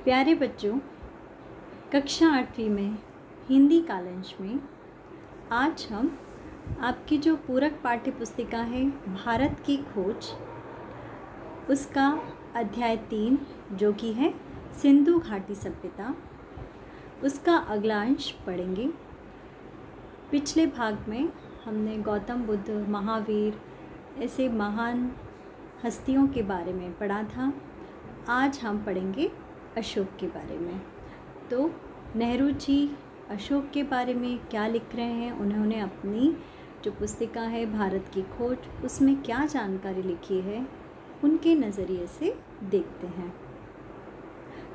प्यारे बच्चों, कक्षा 8वीं में हिंदी कालंश में आज हम आपकी जो पूरक पाठ्य पुस्तिका है भारत की खोज, उसका अध्याय 3 जो कि है सिंधु घाटी सभ्यता, उसका अगला अंश पढ़ेंगे। पिछले भाग में हमने गौतम बुद्ध, महावीर ऐसे महान हस्तियों के बारे में पढ़ा था। आज हम पढ़ेंगे अशोक के बारे में। तो नेहरू जी अशोक के बारे में क्या लिख रहे हैं, उन्होंने अपनी जो पुस्तिका है भारत की खोज, उसमें क्या जानकारी लिखी है, उनके नज़रिए से देखते हैं।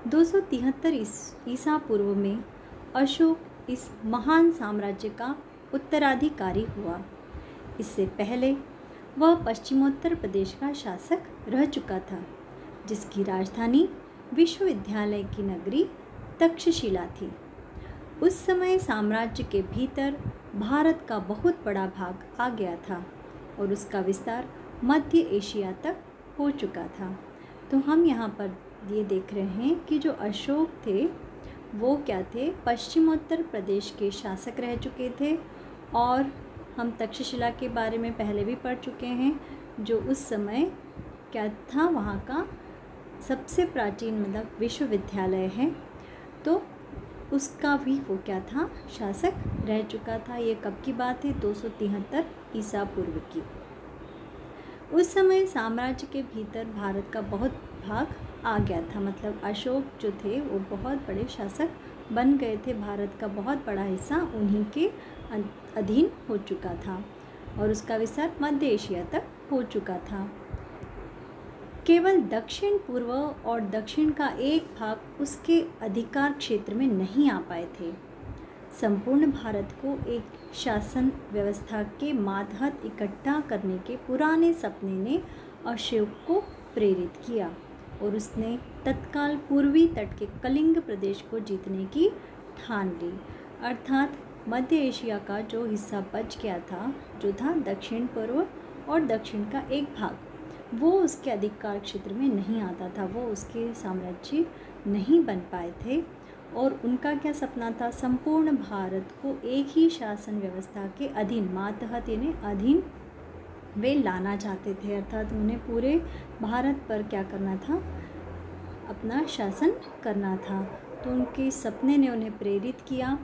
273 ईसा पूर्व में अशोक इस महान साम्राज्य का उत्तराधिकारी हुआ। इससे पहले वह पश्चिमोत्तर प्रदेश का शासक रह चुका था, जिसकी राजधानी विश्वविद्यालय की नगरी तक्षशिला थी। उस समय साम्राज्य के भीतर भारत का बहुत बड़ा भाग आ गया था और उसका विस्तार मध्य एशिया तक हो चुका था। तो हम यहाँ पर ये देख रहे हैं कि जो अशोक थे वो क्या थे, पश्चिमोत्तर प्रदेश के शासक रह चुके थे। और हम तक्षशिला के बारे में पहले भी पढ़ चुके हैं, जो उस समय क्या था, वहाँ का सबसे प्राचीन मतलब विश्वविद्यालय है, तो उसका भी वो क्या था, शासक रह चुका था। ये कब की बात है, 273 ईसा पूर्व की। उस समय साम्राज्य के भीतर भारत का बहुत भाग आ गया था, मतलब अशोक जो थे वो बहुत बड़े शासक बन गए थे। भारत का बहुत बड़ा हिस्सा उन्हीं के अधीन हो चुका था और उसका विस्तार मध्य एशिया तक हो चुका था। केवल दक्षिण पूर्व और दक्षिण का एक भाग उसके अधिकार क्षेत्र में नहीं आ पाए थे। संपूर्ण भारत को एक शासन व्यवस्था के मातहत इकट्ठा करने के पुराने सपने ने अशोक को प्रेरित किया और उसने तत्काल पूर्वी तट के कलिंग प्रदेश को जीतने की ठान ली। अर्थात मध्य एशिया का जो हिस्सा बच गया था, जो था दक्षिण पूर्व और दक्षिण का एक भाग, वो उसके अधिकार क्षेत्र में नहीं आता था, वो उसके साम्राज्य नहीं बन पाए थे। और उनका क्या सपना था, संपूर्ण भारत को एक ही शासन व्यवस्था के अधीन, मातहत यानी अधीन वे लाना चाहते थे। अर्थात उन्हें पूरे भारत पर क्या करना था, अपना शासन करना था। तो उनके सपने ने उन्हें प्रेरित किया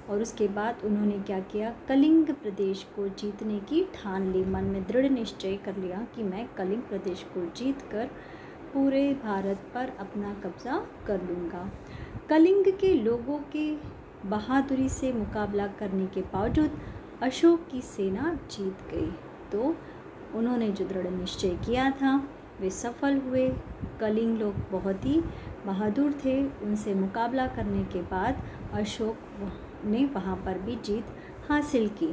और उसके बाद उन्होंने क्या किया, कलिंग प्रदेश को जीतने की ठान ली। मन में दृढ़ निश्चय कर लिया कि मैं कलिंग प्रदेश को जीतकर पूरे भारत पर अपना कब्जा कर लूँगा। कलिंग के लोगों के बहादुरी से मुकाबला करने के बावजूद अशोक की सेना जीत गई। तो उन्होंने जो दृढ़ निश्चय किया था वे सफल हुए। कलिंग लोग बहुत ही बहादुर थे, उनसे मुकाबला करने के बाद अशोक ने वहाँ पर भी जीत हासिल की।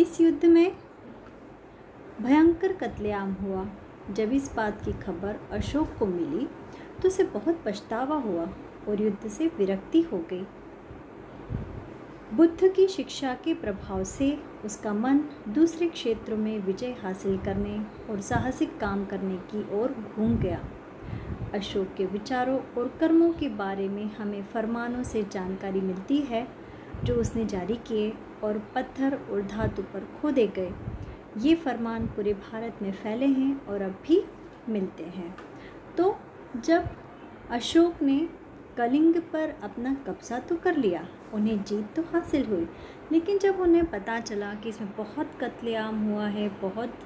इस युद्ध में भयंकर कत्लेआम हुआ। जब इस बात की खबर अशोक को मिली तो उसे बहुत पछतावा हुआ और युद्ध से विरक्ति हो गई। बुद्ध की शिक्षा के प्रभाव से उसका मन दूसरे क्षेत्रों में विजय हासिल करने और साहसिक काम करने की ओर घूम गया। अशोक के विचारों और कर्मों के बारे में हमें फरमानों से जानकारी मिलती है जो उसने जारी किए और पत्थर और धातु पर खोदे गए। ये फरमान पूरे भारत में फैले हैं और अब भी मिलते हैं। तो जब अशोक ने कलिंग पर अपना कब्जा तो कर लिया, उन्हें जीत तो हासिल हुई, लेकिन जब उन्हें पता चला कि इसमें बहुत कत्लेआम हुआ है, बहुत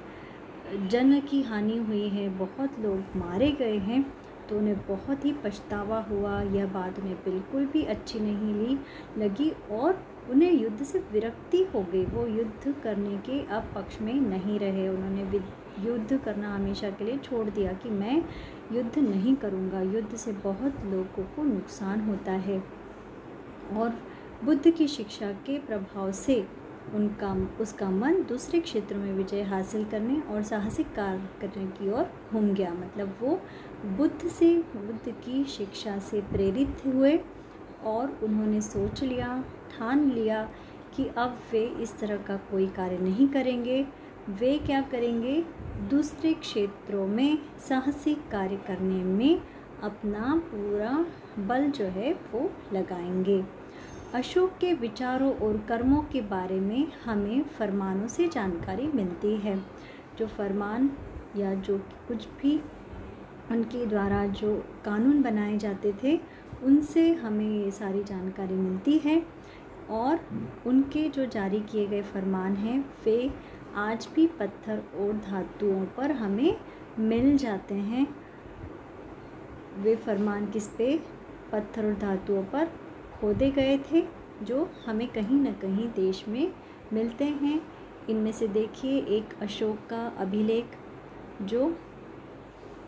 जन की हानि हुई है, बहुत लोग मारे गए हैं, तो उन्हें बहुत ही पछतावा हुआ। यह बात उन्हें बिल्कुल भी अच्छी नहीं लगी और उन्हें युद्ध से विरक्ति हो गई। वो युद्ध करने के अब पक्ष में नहीं रहे। उन्होंने युद्ध करना हमेशा के लिए छोड़ दिया कि मैं युद्ध नहीं करूँगा, युद्ध से बहुत लोगों को नुकसान होता है। और बुद्ध की शिक्षा के प्रभाव से उसका मन दूसरे क्षेत्रों में विजय हासिल करने और साहसिक कार्य करने की ओर घूम गया। मतलब वो बुद्ध की शिक्षा से प्रेरित हुए और उन्होंने सोच लिया, ठान लिया कि अब वे इस तरह का कोई कार्य नहीं करेंगे। वे क्या करेंगे, दूसरे क्षेत्रों में साहसिक कार्य करने में अपना पूरा बल जो है वो लगाएंगे। अशोक के विचारों और कर्मों के बारे में हमें फरमानों से जानकारी मिलती है। जो फरमान या जो कुछ भी उनके द्वारा जो कानून बनाए जाते थे उनसे हमें ये सारी जानकारी मिलती है, और उनके जो जारी किए गए फरमान हैं वे आज भी पत्थर और धातुओं पर हमें मिल जाते हैं। वे फरमान किस पे? पत्थर और धातुओं पर खोदे गए थे, जो हमें कहीं न कहीं देश में मिलते हैं। इनमें से देखिए एक अशोक का अभिलेख जो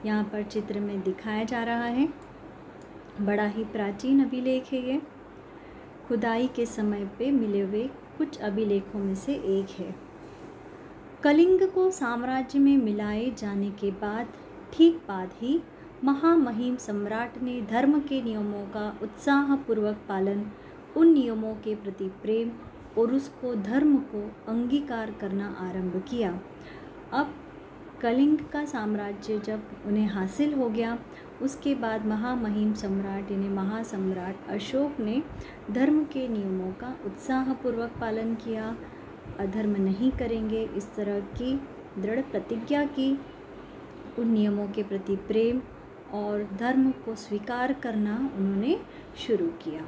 यहाँ पर चित्र में दिखाया जा रहा है, बड़ा ही प्राचीन अभिलेख है। ये खुदाई के समय पे मिले हुए कुछ अभिलेखों में से एक है। कलिंग को साम्राज्य में मिलाए जाने के ठीक बाद ही महामहिम सम्राट ने धर्म के नियमों का उत्साहपूर्वक पालन, उन नियमों के प्रति प्रेम और उसको धर्म को अंगीकार करना आरंभ किया। अब कलिंग का साम्राज्य जब उन्हें हासिल हो गया, उसके बाद महामहिम सम्राट यानी महासम्राट अशोक ने धर्म के नियमों का उत्साहपूर्वक पालन किया, अधर्म नहीं करेंगे इस तरह की दृढ़ प्रतिज्ञा की। उन नियमों के प्रति प्रेम और धर्म को स्वीकार करना उन्होंने शुरू किया।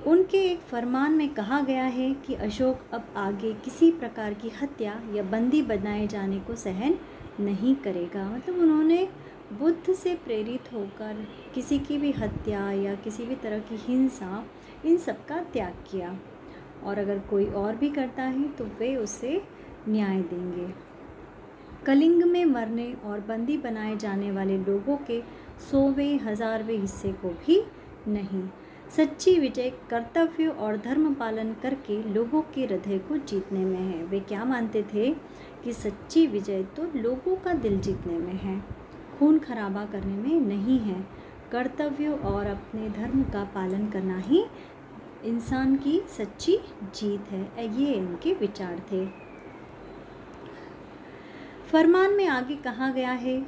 उनके एक फरमान में कहा गया है कि अशोक अब आगे किसी प्रकार की हत्या या बंदी बनाए जाने को सहन नहीं करेगा। मतलब उन्होंने बुद्ध से प्रेरित होकर किसी की भी हत्या या किसी भी तरह की हिंसा, इन सब का त्याग किया, और अगर कोई और भी करता है तो वे उसे न्याय देंगे। कलिंग में मरने और बंदी बनाए जाने वाले लोगों के 100वें 1000वें हिस्से को भी नहीं। सच्ची विजय कर्तव्य और धर्म पालन करके लोगों के हृदय को जीतने में है। वे क्या मानते थे कि सच्ची विजय तो लोगों का दिल जीतने में है, खून खराबा करने में नहीं है। कर्तव्य और अपने धर्म का पालन करना ही इंसान की सच्ची जीत है। ये इनके विचार थे। फरमान में आगे कहा गया है,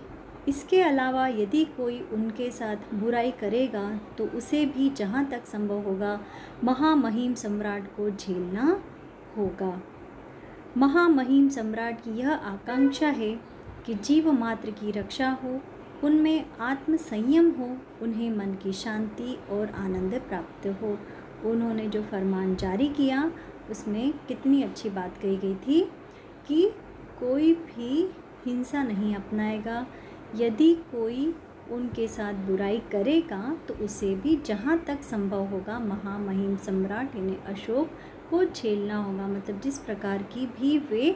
इसके अलावा यदि कोई उनके साथ बुराई करेगा तो उसे भी जहाँ तक संभव होगा महामहिम सम्राट को झेलना होगा। महामहिम सम्राट की यह आकांक्षा है कि जीव मात्र की रक्षा हो, उनमें आत्म संयम हो, उन्हें मन की शांति और आनंद प्राप्त हो। उन्होंने जो फरमान जारी किया उसमें कितनी अच्छी बात कही गई थी कि कोई भी हिंसा नहीं अपनाएगा, यदि कोई उनके साथ बुराई करेगा तो उसे भी जहाँ तक संभव होगा महामहिम सम्राट यानी अशोक को झेलना होगा। मतलब जिस प्रकार की भी वे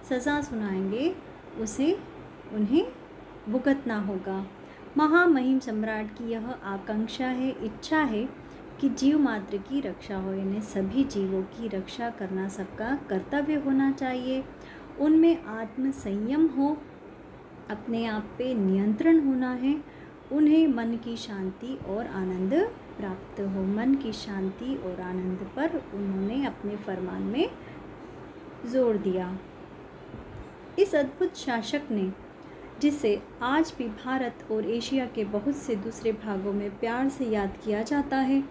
सज़ा सुनाएंगे उसे उन्हें भुगतना होगा। महामहिम सम्राट की यह आकांक्षा है, इच्छा है कि जीव मात्र की रक्षा हो, यानी सभी जीवों की रक्षा करना सबका कर्तव्य होना चाहिए। उनमें आत्म संयम हो, अपने आप पे नियंत्रण होना है, उन्हें मन की शांति और आनंद प्राप्त हो। मन की शांति और आनंद पर उन्होंने अपने फरमान में जोर दिया। इस अद्भुत शासक ने, जिसे आज भी भारत और एशिया के बहुत से दूसरे भागों में प्यार से याद किया जाता है,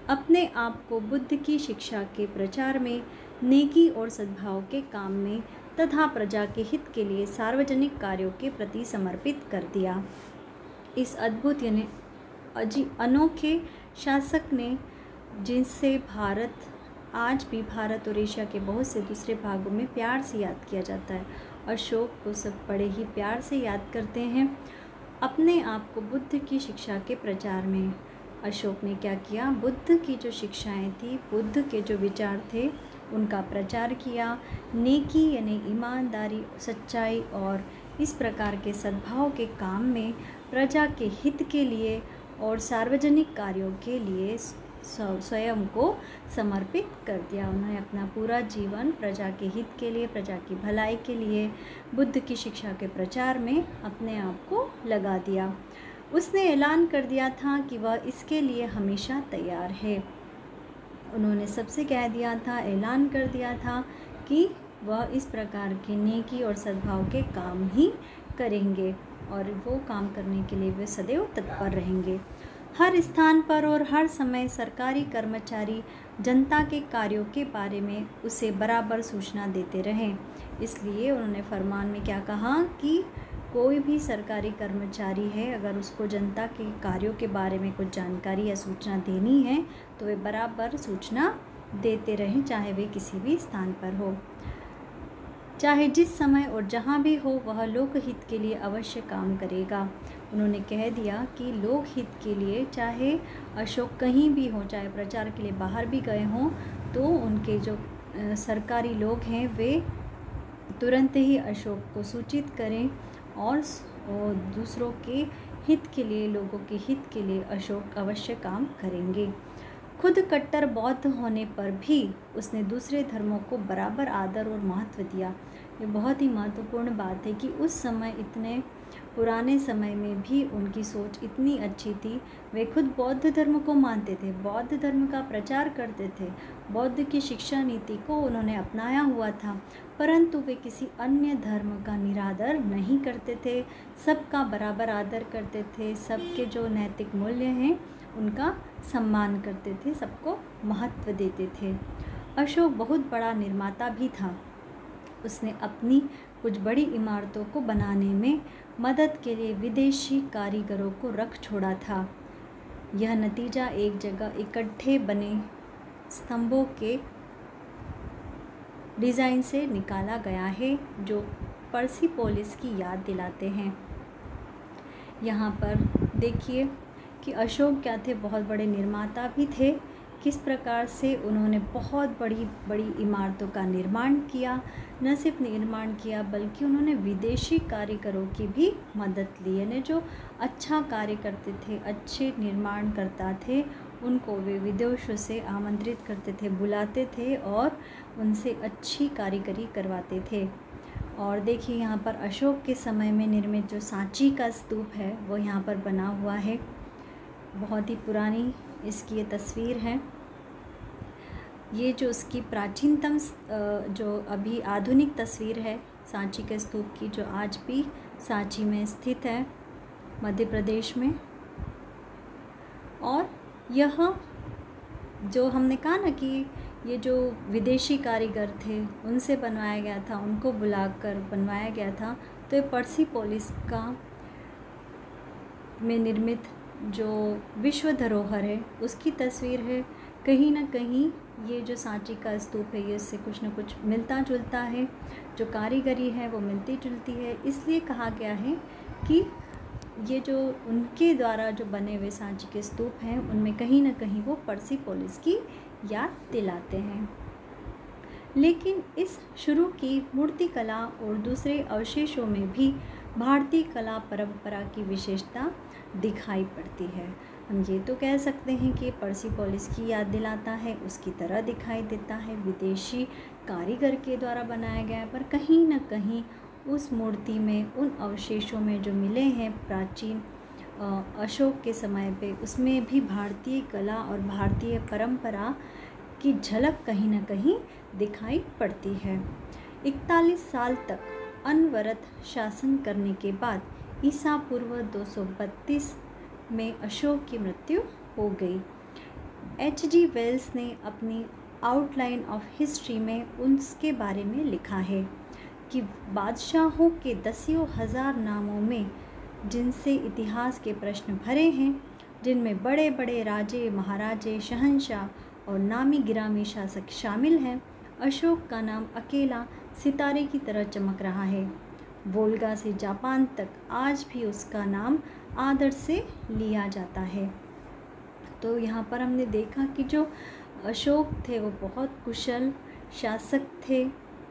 अपने आप को बुद्ध की शिक्षा के प्रचार में, नेकी और सद्भाव के काम में तथा प्रजा के हित के लिए सार्वजनिक कार्यों के प्रति समर्पित कर दिया। इस अद्भुत यानी अनोखे शासक ने, जिनसे भारत आज भी भारत और एशिया के बहुत से दूसरे भागों में प्यार से याद किया जाता है, अशोक को सब बड़े ही प्यार से याद करते हैं। अपने आप को बुद्ध की शिक्षा के प्रचार में अशोक ने क्या किया? बुद्ध की जो शिक्षाएं थी, बुद्ध के जो विचार थे, उनका प्रचार किया। नेकी यानी ईमानदारी, सच्चाई और इस प्रकार के सद्भाव के काम में प्रजा के हित के लिए और सार्वजनिक कार्यों के लिए स्वयं को समर्पित कर दिया। उन्होंने अपना पूरा जीवन प्रजा के हित के लिए, प्रजा की भलाई के लिए, बुद्ध की शिक्षा के प्रचार में अपने आप को लगा दिया। उसने ऐलान कर दिया था कि वह इसके लिए हमेशा तैयार है। उन्होंने सबसे कह दिया था, ऐलान कर दिया था कि वह इस प्रकार के नेकी और सद्भाव के काम ही करेंगे। और वो काम करने के लिए वे सदैव तत्पर रहेंगे। हर स्थान पर और हर समय सरकारी कर्मचारी जनता के कार्यों के बारे में उसे बराबर सूचना देते रहें। इसलिए उन्होंने फरमान में क्या कहा कि कोई भी सरकारी कर्मचारी है, अगर उसको जनता के कार्यों के बारे में कुछ जानकारी या सूचना देनी है तो वे बराबर सूचना देते रहें, चाहे वे किसी भी स्थान पर हो, चाहे जिस समय और जहाँ भी हो, वह लोकहित के लिए अवश्य काम करेगा। उन्होंने कह दिया कि लोकहित के लिए चाहे अशोक कहीं भी हो, चाहे प्रचार के लिए बाहर भी गए हों, तो उनके जो सरकारी लोग हैं वे तुरंत ही अशोक को सूचित करें और दूसरों के हित के लिए, लोगों के हित के लिए अशोक अवश्य काम करेंगे। खुद कट्टर बौद्ध होने पर भी उसने दूसरे धर्मों को बराबर आदर और महत्व दिया। ये बहुत ही महत्वपूर्ण बात है कि उस समय, इतने पुराने समय में भी उनकी सोच इतनी अच्छी थी। वे खुद बौद्ध धर्म को मानते थे, बौद्ध धर्म का प्रचार करते थे, बौद्ध की शिक्षा नीति को उन्होंने अपनाया हुआ था, परंतु वे किसी अन्य धर्म का निरादर नहीं करते थे, सबका बराबर आदर करते थे, सबके जो नैतिक मूल्य हैं उनका सम्मान करते थे, सबको महत्व देते थे। अशोक बहुत बड़ा निर्माता भी था। उसने अपनी कुछ बड़ी इमारतों को बनाने में मदद के लिए विदेशी कारीगरों को रख छोड़ा था। यह नतीजा एक जगह इकट्ठे बने स्तंभों के डिज़ाइन से निकाला गया है, जो पर्सिपोलिस की याद दिलाते हैं। यहाँ पर देखिए कि अशोक क्या थे, बहुत बड़े निर्माता भी थे। किस प्रकार से उन्होंने बहुत बड़ी बड़ी इमारतों का निर्माण किया, न सिर्फ निर्माण किया बल्कि उन्होंने विदेशी कारीगरों की भी मदद ली। यानी जो अच्छा कार्य करते थे, अच्छे निर्माण करता थे, उनको वे विदेशों से आमंत्रित करते थे, बुलाते थे और उनसे अच्छी कारीगरी करवाते थे। और देखिए यहाँ पर अशोक के समय में निर्मित जो सांची का स्तूप है वो यहाँ पर बना हुआ है। बहुत ही पुरानी इसकी ये तस्वीर है। ये जो उसकी प्राचीनतम जो अभी आधुनिक तस्वीर है सांची के स्तूप की, जो आज भी सांची में स्थित है मध्य प्रदेश में। और यह जो हमने कहा ना कि ये जो विदेशी कारीगर थे उनसे बनवाया गया था, उनको बुलाकर बनवाया गया था, तो ये पर्सिपोलिस का में निर्मित जो विश्व धरोहर है उसकी तस्वीर है। कहीं ना कहीं ये जो सांची का स्तूप है ये इससे कुछ न कुछ मिलता जुलता है, जो कारीगरी है वो मिलती जुलती है। इसलिए कहा गया है कि ये जो उनके द्वारा जो बने हुए सांची के स्तूप हैं उनमें कहीं ना कहीं वो पर्सिपोलिस की याद दिलाते हैं। लेकिन इस शुरू की मूर्ति कला और दूसरे अवशेषों में भी भारतीय कला परंपरा की विशेषता दिखाई पड़ती है। हम ये तो कह सकते हैं कि पर्सिपोलिस की याद दिलाता है, उसकी तरह दिखाई देता है, विदेशी कारीगर के द्वारा बनाया गया है, पर कहीं ना कहीं उस मूर्ति में, उन अवशेषों में जो मिले हैं प्राचीन अशोक के समय पे, उसमें भी भारतीय कला और भारतीय परंपरा की झलक कहीं ना कहीं दिखाई पड़ती है। 41 साल तक अनवरत शासन करने के बाद ईसा पूर्व 232 में अशोक की मृत्यु हो गई। H.G. वेल्स ने अपनी आउटलाइन ऑफ हिस्ट्री में उसके बारे में लिखा है कि बादशाहों के दसियों हजार नामों में जिनसे इतिहास के प्रश्न भरे हैं, जिनमें बड़े बड़े राजे, महाराजे, शहंशाह और नामी गिरामी शासक शामिल हैं, अशोक का नाम अकेला सितारे की तरह चमक रहा है। वोल्गा से जापान तक आज भी उसका नाम आदर से लिया जाता है। तो यहाँ पर हमने देखा कि जो अशोक थे वो बहुत कुशल शासक थे,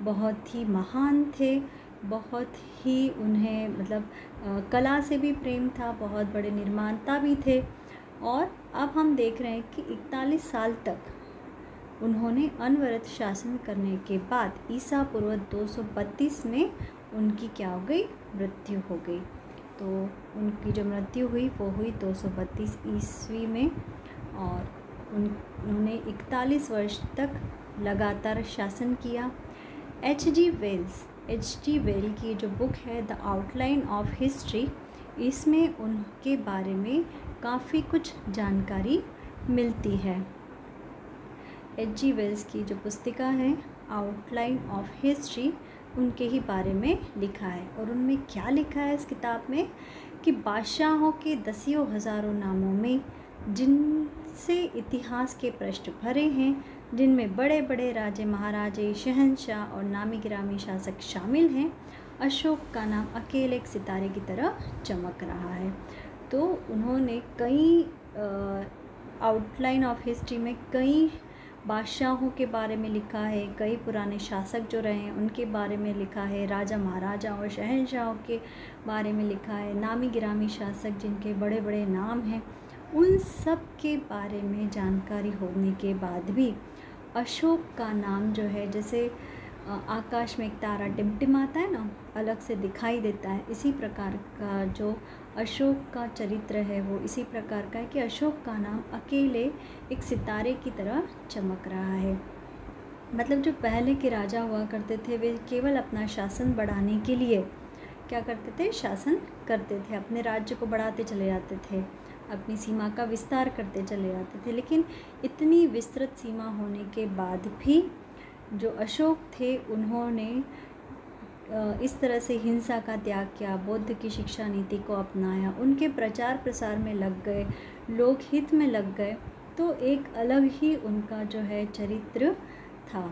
बहुत ही महान थे, बहुत ही उन्हें मतलब कला से भी प्रेम था, बहुत बड़े निर्माता भी थे। और अब हम देख रहे हैं कि 41 साल तक उन्होंने अनवरत शासन करने के बाद ईसा पूर्व 232 में उनकी क्या हो गई, मृत्यु हो गई। तो उनकी जो मृत्यु हुई वो हुई 232 ईस्वी में और उन्होंने 41 वर्ष तक लगातार शासन किया। H.G. वेल की जो बुक है द आउटलाइन ऑफ हिस्ट्री, इसमें उनके बारे में काफ़ी कुछ जानकारी मिलती है। H.G. वेल्स की जो पुस्तिका है आउटलाइन ऑफ हिस्ट्री, उनके ही बारे में लिखा है। और उनमें क्या लिखा है इस किताब में कि बादशाहों के दसियों हज़ारों नामों में जिनसे इतिहास के पृष्ठ भरे हैं, जिनमें बड़े बड़े राजे महाराजे, शहंशाह और नामी गिरामी शासक शामिल हैं, अशोक का नाम अकेले एक सितारे की तरह चमक रहा है। तो उन्होंने कई आउटलाइन ऑफ हिस्ट्री में कई बादशाहों के बारे में लिखा है, कई पुराने शासक जो रहे हैं उनके बारे में लिखा है, राजा महाराजा और शहंशाहों के बारे में लिखा है, नामी गिरामी शासक जिनके बड़े बड़े नाम हैं, उन सब के बारे में जानकारी होने के बाद भी अशोक का नाम जो है, जैसे आकाश में एक तारा टिमटिमाता है ना, अलग से दिखाई देता है, इसी प्रकार का जो अशोक का चरित्र है वो इसी प्रकार का है कि अशोक का नाम अकेले एक सितारे की तरह चमक रहा है। मतलब जो पहले के राजा हुआ करते थे वे केवल अपना शासन बढ़ाने के लिए क्या करते थे, शासन करते थे, अपने राज्य को बढ़ाते चले जाते थे, अपनी सीमा का विस्तार करते चले जाते थे। लेकिन इतनी विस्तृत सीमा होने के बाद भी जो अशोक थे उन्होंने इस तरह से हिंसा का त्याग किया, बौद्ध की शिक्षा नीति को अपनाया, उनके प्रचार प्रसार में लग गए, लोकहित में लग गए, तो एक अलग ही उनका जो है चरित्र था।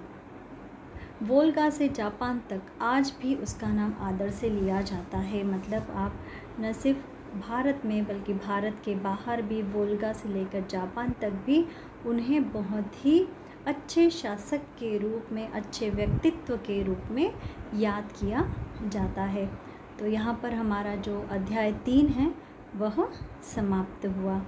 वोल्गा से जापान तक आज भी उसका नाम आदर से लिया जाता है। मतलब आप न सिर्फ भारत में बल्कि भारत के बाहर भी वोल्गा से लेकर जापान तक भी उन्हें बहुत ही अच्छे शासक के रूप में, अच्छे व्यक्तित्व के रूप में याद किया जाता है। तो यहाँ पर हमारा जो अध्याय 3 है वह समाप्त हुआ।